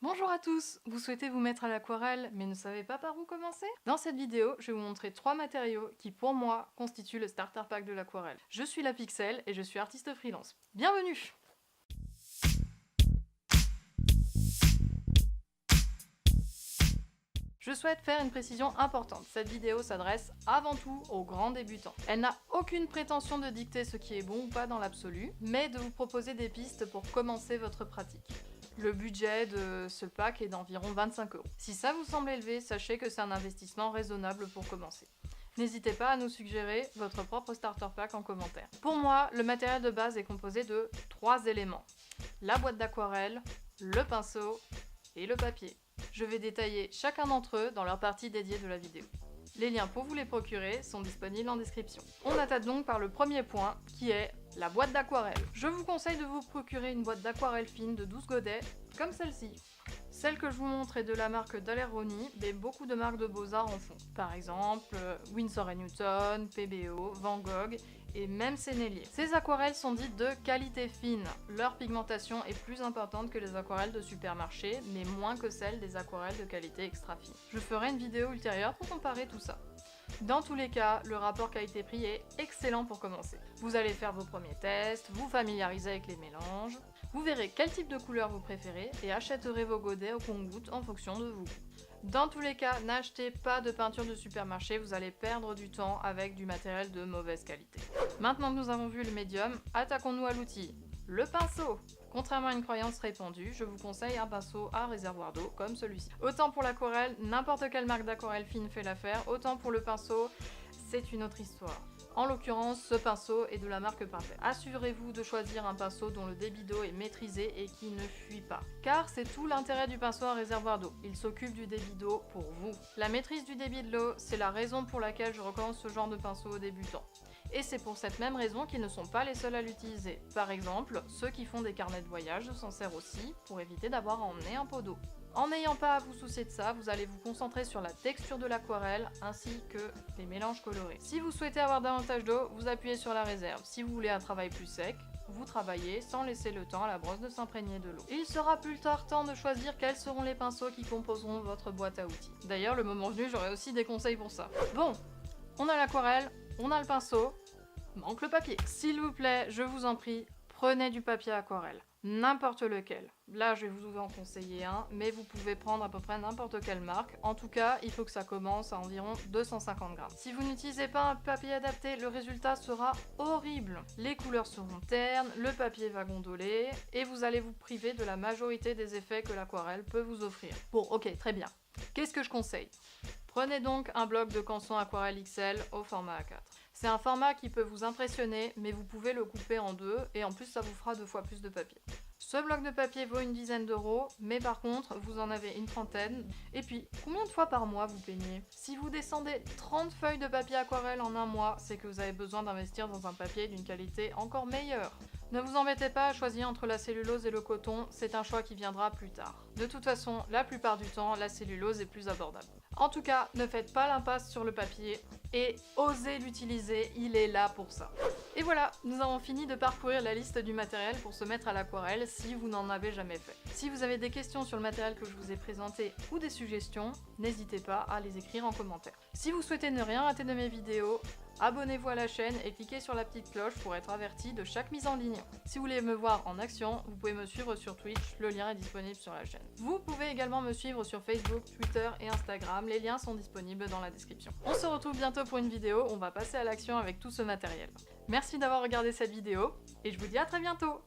Bonjour à tous! Vous souhaitez vous mettre à l'aquarelle mais ne savez pas par où commencer? Dans cette vidéo, je vais vous montrer 3 matériaux qui pour moi constituent le starter pack de l'aquarelle. Je suis la Pixel et je suis artiste freelance. Bienvenue! Je souhaite faire une précision importante. Cette vidéo s'adresse avant tout aux grands débutants. Elle n'a aucune prétention de dicter ce qui est bon ou pas dans l'absolu, mais de vous proposer des pistes pour commencer votre pratique. Le budget de ce pack est d'environ 25 €. Si ça vous semble élevé, sachez que c'est un investissement raisonnable pour commencer. N'hésitez pas à nous suggérer votre propre starter pack en commentaire. Pour moi, le matériel de base est composé de 3 éléments. La boîte d'aquarelle, le pinceau et le papier. Je vais détailler chacun d'entre eux dans leur partie dédiée de la vidéo. Les liens pour vous les procurer sont disponibles en description. On attaque donc par le premier point qui est la boîte d'aquarelle. Je vous conseille de vous procurer une boîte d'aquarelle fine de 12 godets comme celle-ci. Celle que je vous montre est de la marque Daler-Rowney, mais beaucoup de marques de Beaux-Arts en font. Par exemple, Winsor & Newton, PBO, Van Gogh et même Sennelier. Ces aquarelles sont dites de qualité fine. Leur pigmentation est plus importante que les aquarelles de supermarché, mais moins que celle des aquarelles de qualité extra fine. Je ferai une vidéo ultérieure pour comparer tout ça. Dans tous les cas, le rapport qualité-prix est excellent pour commencer. Vous allez faire vos premiers tests, vous familiariser avec les mélanges, vous verrez quel type de couleur vous préférez et achèterez vos godets au compte-gouttes en fonction de vous. Dans tous les cas, n'achetez pas de peinture de supermarché, vous allez perdre du temps avec du matériel de mauvaise qualité. Maintenant que nous avons vu le médium, attaquons-nous à l'outil. Le pinceau. Contrairement à une croyance répandue, je vous conseille un pinceau à réservoir d'eau comme celui-ci. Autant pour l'aquarelle, n'importe quelle marque d'aquarelle fine fait l'affaire, autant pour le pinceau, c'est une autre histoire. En l'occurrence, ce pinceau est de la marque Pintel. Assurez-vous de choisir un pinceau dont le débit d'eau est maîtrisé et qui ne fuit pas. Car c'est tout l'intérêt du pinceau à réservoir d'eau. Il s'occupe du débit d'eau pour vous. La maîtrise du débit de l'eau, c'est la raison pour laquelle je recommande ce genre de pinceau aux débutants. Et c'est pour cette même raison qu'ils ne sont pas les seuls à l'utiliser. Par exemple, ceux qui font des carnets de voyage s'en servent aussi pour éviter d'avoir à emmener un pot d'eau. En n'ayant pas à vous soucier de ça, vous allez vous concentrer sur la texture de l'aquarelle ainsi que les mélanges colorés. Si vous souhaitez avoir davantage d'eau, vous appuyez sur la réserve. Si vous voulez un travail plus sec, vous travaillez sans laisser le temps à la brosse de s'imprégner de l'eau. Il sera plus tard temps de choisir quels seront les pinceaux qui composeront votre boîte à outils. D'ailleurs, le moment venu, j'aurai aussi des conseils pour ça. Bon, on a l'aquarelle, on a le pinceau, manque le papier. S'il vous plaît, je vous en prie, prenez du papier aquarelle. N'importe lequel. Là, je vais vous en conseiller un, mais vous pouvez prendre à peu près n'importe quelle marque. En tout cas, il faut que ça commence à environ 250 grammes. Si vous n'utilisez pas un papier adapté, le résultat sera horrible. Les couleurs seront ternes, le papier va gondoler, et vous allez vous priver de la majorité des effets que l'aquarelle peut vous offrir. Bon, ok, très bien. Qu'est-ce que je conseille ? Prenez donc un bloc de Canson Aquarelle XL au format A4. C'est un format qui peut vous impressionner, mais vous pouvez le couper en deux, et en plus ça vous fera 2 fois plus de papier. Ce bloc de papier vaut une dizaine d'euros, mais par contre, vous en avez une trentaine. Et puis, combien de fois par mois vous peignez? Si vous descendez 30 feuilles de papier aquarelle en un mois, c'est que vous avez besoin d'investir dans un papier d'une qualité encore meilleure. Ne vous embêtez pas à choisir entre la cellulose et le coton, c'est un choix qui viendra plus tard. De toute façon, la plupart du temps, la cellulose est plus abordable. En tout cas, ne faites pas l'impasse sur le papier et osez l'utiliser, il est là pour ça. Et voilà, nous avons fini de parcourir la liste du matériel pour se mettre à l'aquarelle si vous n'en avez jamais fait. Si vous avez des questions sur le matériel que je vous ai présenté ou des suggestions, n'hésitez pas à les écrire en commentaire. Si vous souhaitez ne rien rater de mes vidéos, abonnez-vous à la chaîne et cliquez sur la petite cloche pour être averti de chaque mise en ligne. Si vous voulez me voir en action, vous pouvez me suivre sur Twitch, le lien est disponible sur la chaîne. Vous pouvez également me suivre sur Facebook, Twitter et Instagram, les liens sont disponibles dans la description. On se retrouve bientôt pour une vidéo, on va passer à l'action avec tout ce matériel. Merci d'avoir regardé cette vidéo et je vous dis à très bientôt!